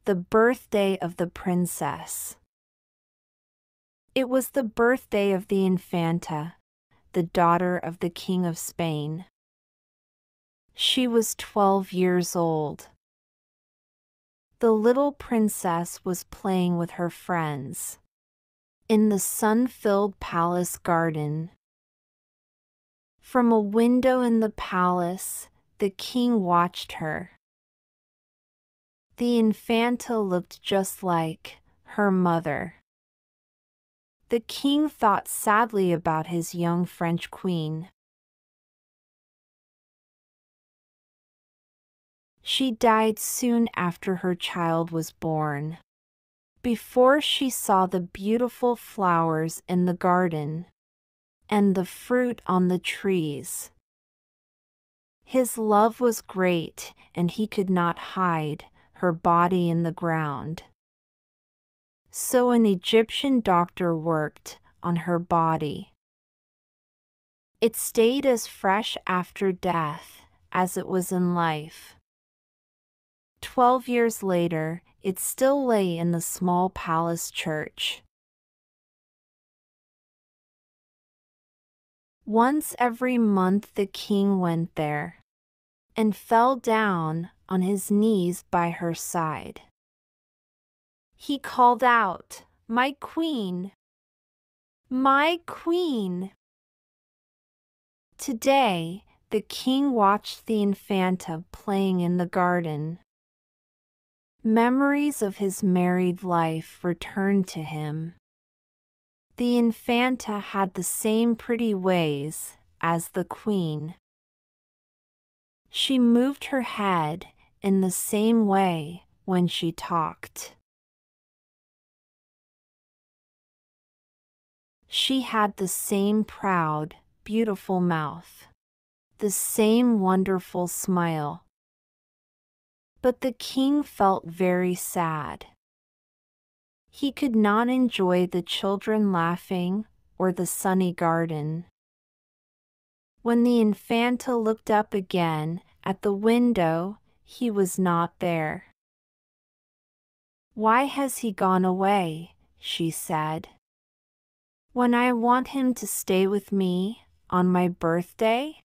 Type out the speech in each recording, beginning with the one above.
The birthday of the princess. It was the birthday of the Infanta, the daughter of the King of Spain. She was 12 years old. The little princess was playing with her friends in the sun-filled palace garden. From a window in the palace, the king watched her. The Infanta looked just like her mother. The king thought sadly about his young French queen. She died soon after her child was born, before she saw the beautiful flowers in the garden and the fruit on the trees. His love was great, and he could not hide her body in the ground. So an Egyptian doctor worked on her body. It stayed as fresh after death as it was in life. 12 years later, it still lay in the small palace church. Once every month the king went there and fell down on his knees by her side. He called out, "My queen! My queen!" Today, the king watched the Infanta playing in the garden. Memories of his married life returned to him. The Infanta had the same pretty ways as the queen. She moved her head in the same way when she talked. She had the same proud, beautiful mouth, the same wonderful smile. But the king felt very sad. He could not enjoy the children laughing or the sunny garden. When the Infanta looked up again at the window, he was not there. "Why has he gone away?" she said. "When I want him to stay with me on my birthday?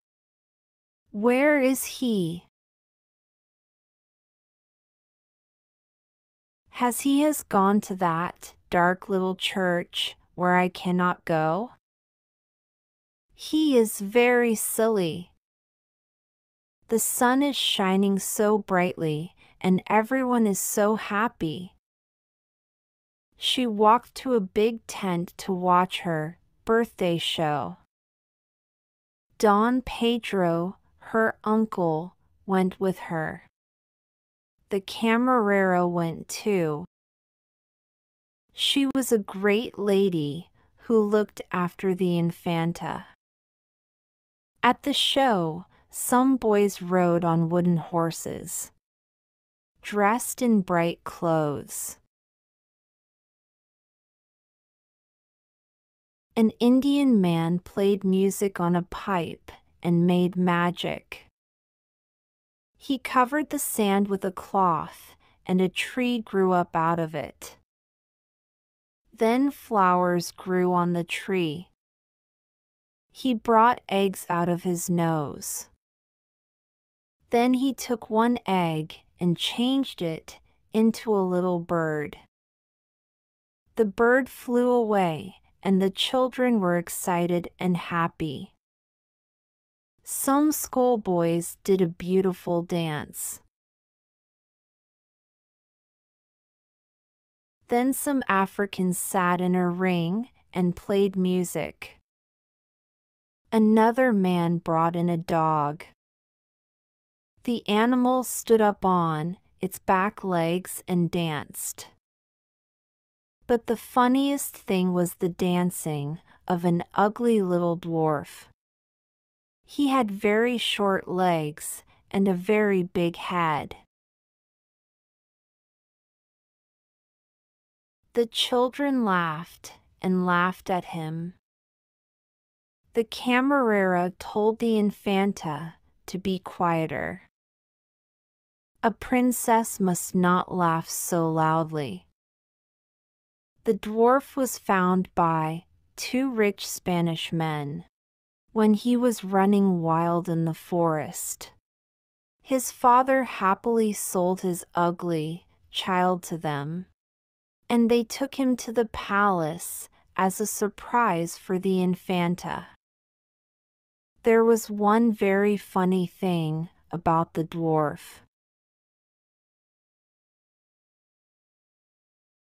Where is he? Has gone to that dark little church where I cannot go? He is very silly. The sun is shining so brightly, and everyone is so happy." She walked to a big tent to watch her birthday show. Don Pedro, her uncle, went with her. The camarera went too. She was a great lady who looked after the Infanta. At the show, some boys rode on wooden horses, dressed in bright clothes. An Indian man played music on a pipe and made magic. He covered the sand with a cloth, and a tree grew up out of it. Then flowers grew on the tree. He brought eggs out of his nose. Then he took one egg and changed it into a little bird. The bird flew away, and the children were excited and happy. Some schoolboys did a beautiful dance. Then some Africans sat in a ring and played music. Another man brought in a dog. The animal stood up on its back legs and danced. But the funniest thing was the dancing of an ugly little dwarf. He had very short legs and a very big head. The children laughed and laughed at him. The camarera told the Infanta to be quieter. A princess must not laugh so loudly. The dwarf was found by 2 rich Spanish men when he was running wild in the forest. His father happily sold his ugly child to them, and they took him to the palace as a surprise for the Infanta. There was one very funny thing about the dwarf.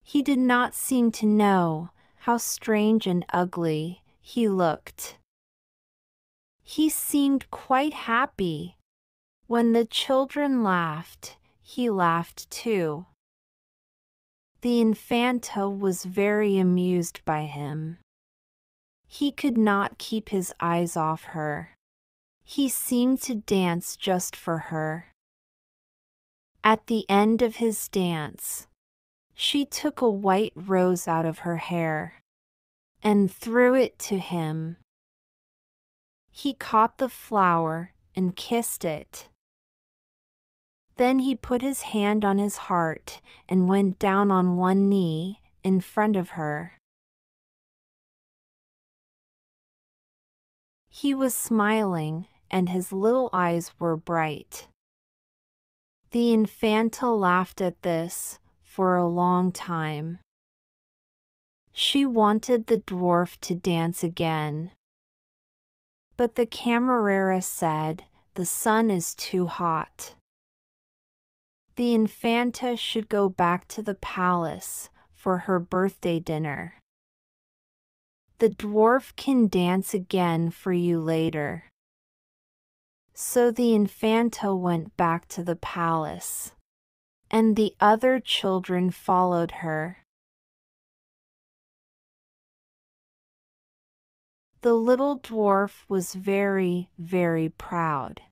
He did not seem to know how strange and ugly he looked. He seemed quite happy. When the children laughed, he laughed too. The Infanta was very amused by him. He could not keep his eyes off her. He seemed to dance just for her. At the end of his dance, she took a white rose out of her hair and threw it to him. He caught the flower and kissed it. Then he put his hand on his heart and went down on one knee in front of her. He was smiling, and his little eyes were bright. The Infanta laughed at this for a long time. She wanted the dwarf to dance again. But the camarera said, "The sun is too hot." The Infanta should go back to the palace for her birthday dinner. The dwarf can dance again for you later. So the Infanta went back to the palace, and the other children followed her. The little dwarf was very, very proud.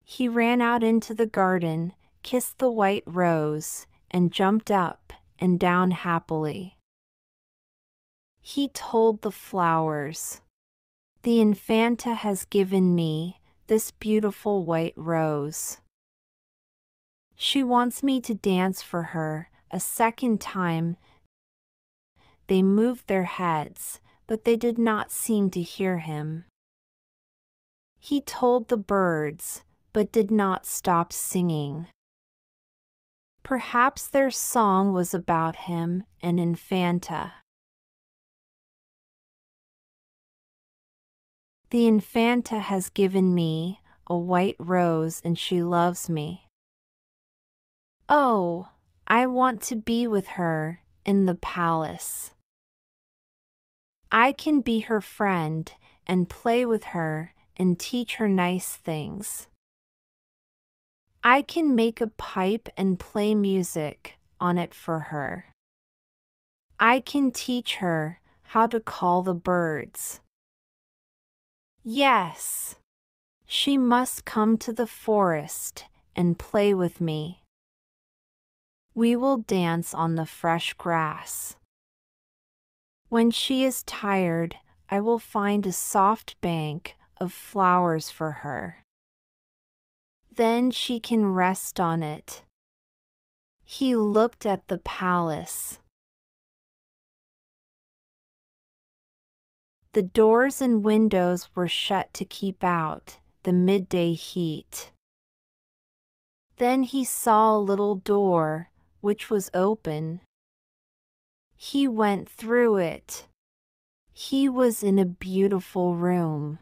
He ran out into the garden, kissed the white rose, and jumped up and down happily. He told the flowers, "The Infanta has given me this beautiful white rose. She wants me to dance for her a second time." They moved their heads, but they did not seem to hear him. He told the birds, but did not stop singing. Perhaps their song was about him and Infanta. The Infanta has given me a white rose and she loves me. Oh, I want to be with her in the palace. I can be her friend and play with her and teach her nice things. I can make a pipe and play music on it for her. I can teach her how to call the birds. Yes, she must come to the forest and play with me. We will dance on the fresh grass. When she is tired, I will find a soft bank of flowers for her. Then she can rest on it. He looked at the palace. The doors and windows were shut to keep out the midday heat. Then he saw a little door, which was open. He went through it. He was in a beautiful room.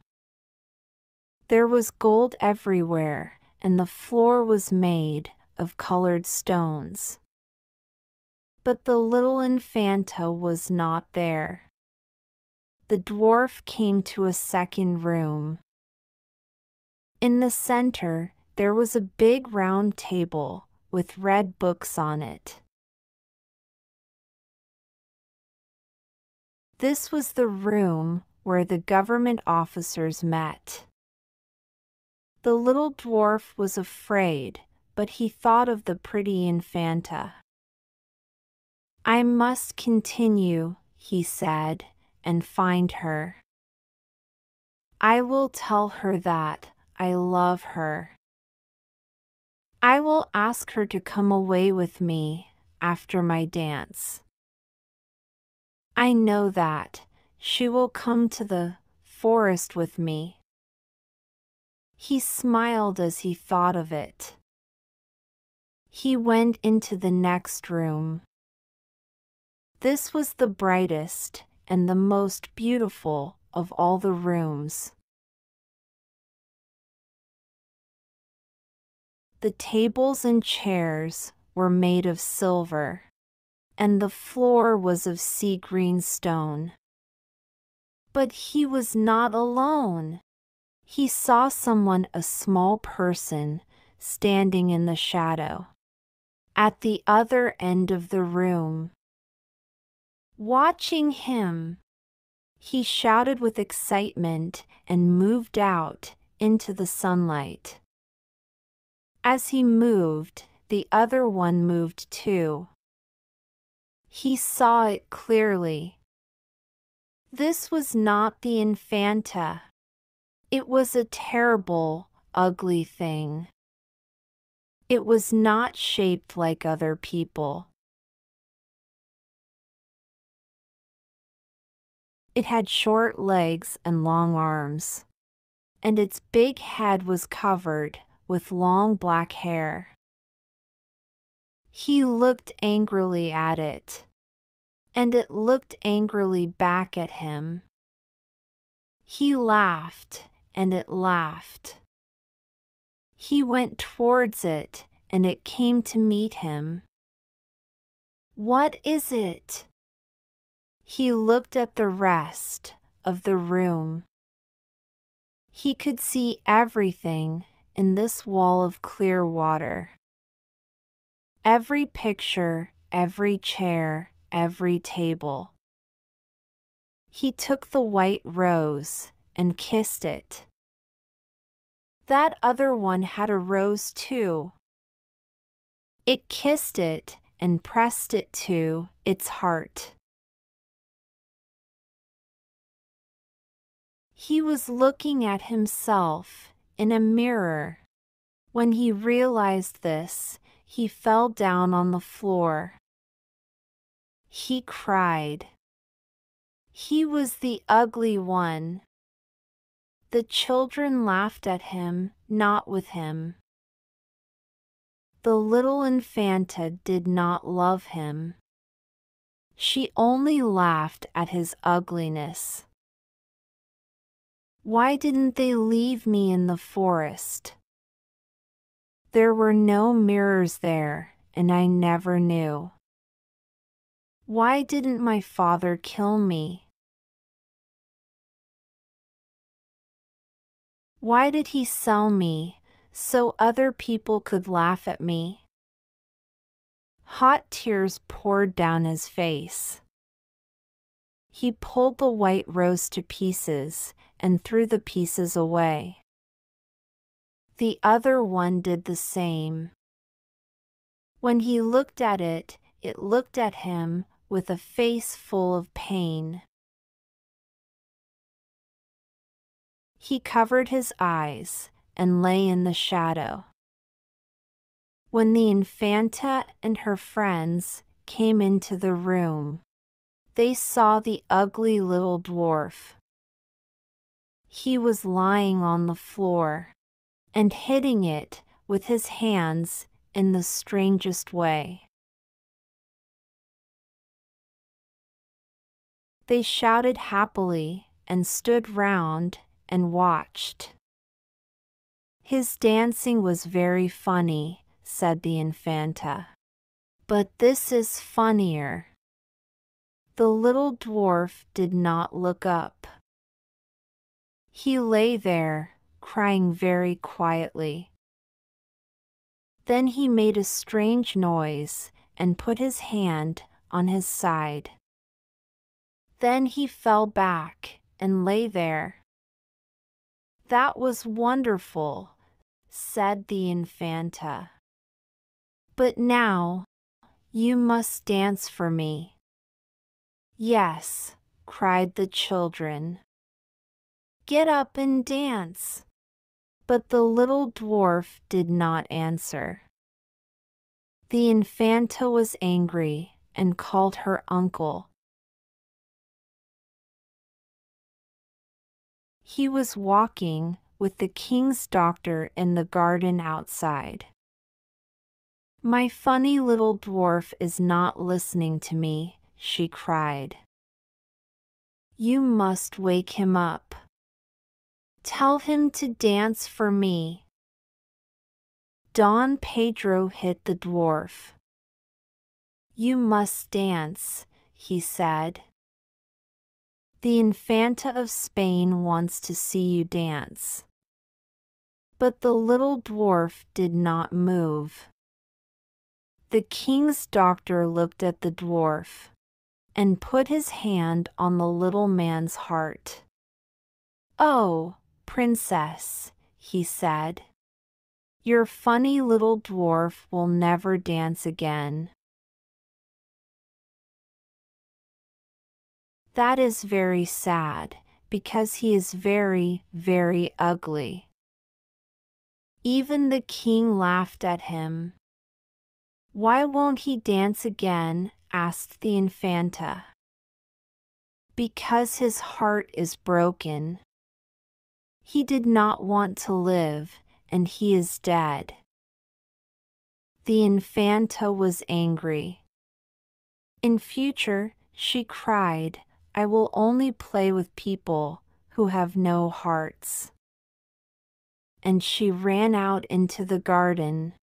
There was gold everywhere, and the floor was made of colored stones. But the little Infanta was not there. The dwarf came to a second room. In the center, there was a big round table with red books on it. This was the room where the government officers met. The little dwarf was afraid, but he thought of the pretty Infanta. "I must continue," he said, "and find her. I will tell her that I love her. I will ask her to come away with me after my dance. I know that she will come to the forest with me. He smiled as he thought of it. He went into the next room. This was the brightest and the most beautiful of all the rooms. The tables and chairs were made of silver, and the floor was of sea green stone. But he was not alone. He saw someone, a small person, standing in the shadow, at the other end of the room. Watching him, he shouted with excitement and moved out into the sunlight. As he moved, the other one moved too. He saw it clearly. This was not the Infanta. It was a terrible, ugly thing. It was not shaped like other people. It had short legs and long arms, and its big head was covered with long black hair. He looked angrily at it, and it looked angrily back at him. He laughed, and it laughed. He went towards it, and it came to meet him. What is it? He looked at the rest of the room. He could see everything in this wall of clear water. Every picture, every chair, every table. He took the white rose and kissed it. That other one had a rose too. It kissed it and pressed it to its heart. He was looking at himself in a mirror. When he realized this, he fell down on the floor. He cried. He was the ugly one. The children laughed at him, not with him. The little Infanta did not love him. She only laughed at his ugliness. Why didn't they leave me in the forest? There were no mirrors there, and I never knew. Why didn't my father kill me? Why did he sell me so other people could laugh at me? Hot tears poured down his face. He pulled the white rose to pieces and threw the pieces away. The other one did the same. When he looked at it, it looked at him with a face full of pain. He covered his eyes and lay in the shadow. When the Infanta and her friends came into the room, they saw the ugly little dwarf. He was lying on the floor and hitting it with his hands in the strangest way. They shouted happily and stood round and watched. His dancing was very funny, said the Infanta. But this is funnier. The little dwarf did not look up. He lay there, crying very quietly. Then he made a strange noise and put his hand on his side. Then he fell back and lay there. That was wonderful, said the Infanta. But now, you must dance for me. Yes, cried the children. Get up and dance. But the little dwarf did not answer. The Infanta was angry and called her uncle. He was walking with the king's doctor in the garden outside. "My funny little dwarf is not listening to me," she cried. "You must wake him up. Tell him to dance for me." Don Pedro hit the dwarf. "You must dance," he said. "The Infanta of Spain wants to see you dance." But the little dwarf did not move. The king's doctor looked at the dwarf and put his hand on the little man's heart. "Oh, princess," he said, "your funny little dwarf will never dance again." That is very sad, because he is very, very ugly. Even the king laughed at him. "Why won't he dance again?" asked the Infanta. "Because his heart is broken. He did not want to live, and he is dead." The Infanta was angry. In future, she cried, "I will only play with people who have no hearts." And she ran out into the garden